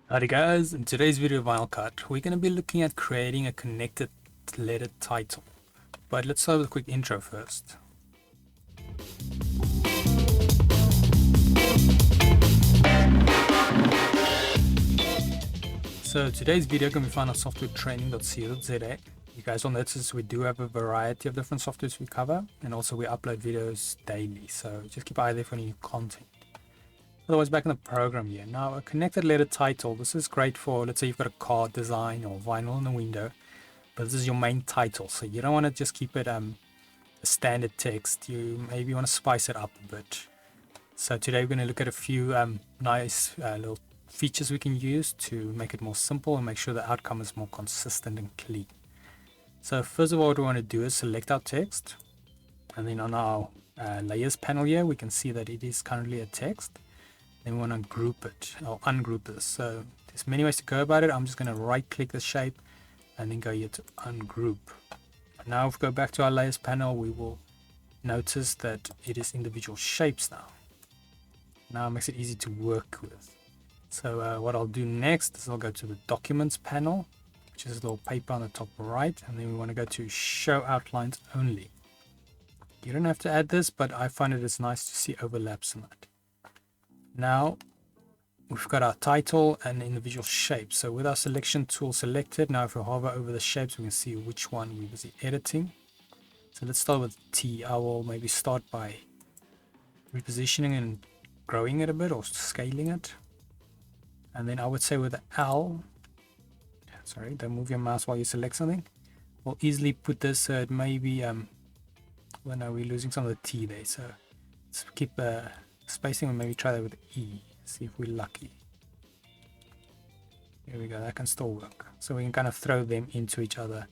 Howdy guys, in today's video of VinylCut, we're going to be looking at creating a connected letter title. But let's start with a quick intro first. So today's video can be found on softwaretraining.co.za. You guys will notice we do have a variety of different softwares we cover, and also we upload videos daily, so just keep an eye there for new content. Otherwise, back in the program here. Now, a connected letter title, this is great for, let's say you've got a card design or vinyl in the window, but this is your main title, so you don't want to just keep it a standard text. You maybe want to spice it up a bit. So today we're going to look at a few nice little features we can use to make it more simple and make sure the outcome is more consistent and clean. So first of all, what we want to do is select our text, and then on our layers panel here, we can see that it is currently a text. Then we want to group it or ungroup this. So there's many ways to go about it. I'm just going to right click the shape and then go here to ungroup. Now if we go back to our layers panel, we will notice that it is individual shapes now. Now it makes it easy to work with. So what I'll do next is I'll go to the documents panel, which is a little paper on the top right, and then we want to go to show outlines only. You don't have to add this, but I find it is nice to see overlaps in that. Now we've got our title and individual shapes. So with our selection tool selected, now if we hover over the shapes, we can see which one we're busy editing. So let's start with T. I will maybe start by repositioning and growing it a bit or scaling it. And then I would say with the L, sorry, don't move your mouse while you select something. We'll easily put this so it may be, well, no, we're losing some of the T there. So let's keep spacing and maybe try that with E, see if we're lucky. Here we go, that can still work. So we can kind of throw them into each other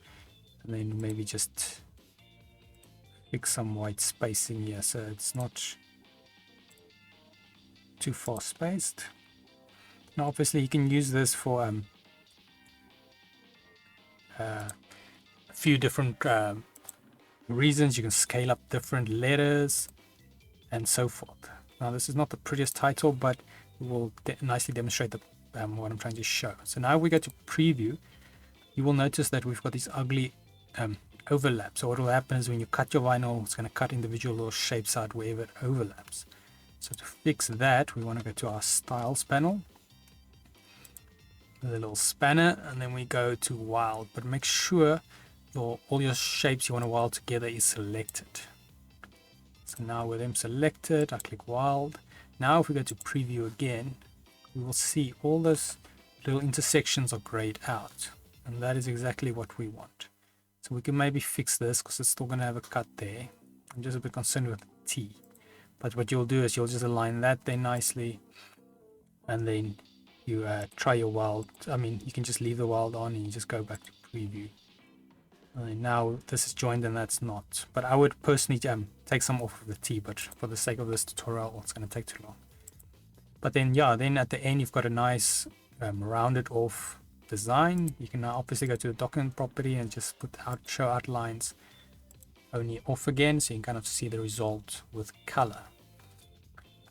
and then maybe just fix some white spacing here so it's not too far spaced. Now obviously you can use this for a few different reasons. You can scale up different letters and so forth. Now this is not the prettiest title, but it will nicely demonstrate the, what I'm trying to show. So now we go to preview, you will notice that we've got these ugly overlaps. So what will happen is when you cut your vinyl, it's going to cut individual little shapes out wherever it overlaps. So to fix that, we want to go to our styles panel, the little spanner, and then we go to wild, but make sure all your shapes you want to wild together is selected. So now with them selected, I click wild. Now if we go to preview again, we will see all those little intersections are grayed out, and that is exactly what we want. So we can maybe fix this because it's still going to have a cut there. I'm just a bit concerned with the T, but what you'll do is you'll just align that there nicely, and then you try your wild. I mean, you can just leave the wild on and you just go back to preview. And now this is joined and that's not, but I would personally take some off of the T, but for the sake of this tutorial it's going to take too long. But then yeah, then at the end you've got a nice rounded off design. You can now obviously go to the document property and just put out show outlines only off again, so you can kind of see the result with color.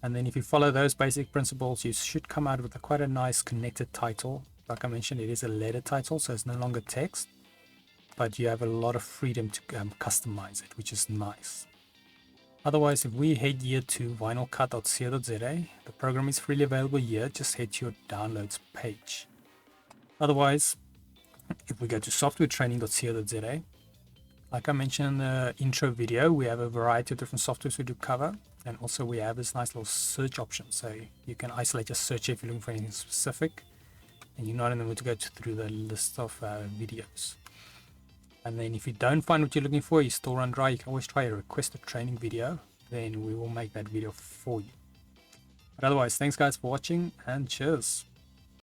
And then if you follow those basic principles, you should come out with quite a nice connected title. Like I mentioned, it is a letter title, so it's no longer text, but you have a lot of freedom to customize it, which is nice. Otherwise, if we head here to vinylcut.co.za, the program is freely available here. Just head to your downloads page. Otherwise, if we go to softwaretraining.co.za, like I mentioned in the intro video, we have a variety of different softwares we do cover, and also we have this nice little search option, so you can isolate your search if you're looking for anything specific and you're not in the mood to go through the list of videos. And then if you don't find what you're looking for, you still run dry, you can always try a request a training video, then we will make that video for you. But otherwise, thanks guys for watching, and cheers.